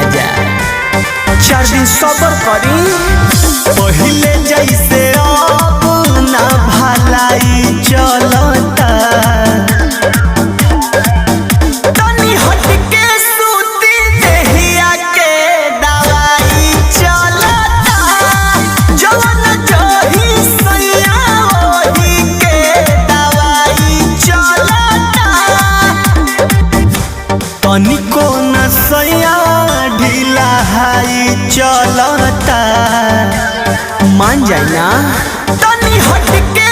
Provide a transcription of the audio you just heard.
राजा 4 दिन सबर करी पहले जैसे अब ना भलाई चलता तनी हट के सूती देहिया के दवाई चलता जवन जही सैया ओही के दवाई चलता तनिको न सैया ढीला हाई चलता मान जाए ना तनी हट के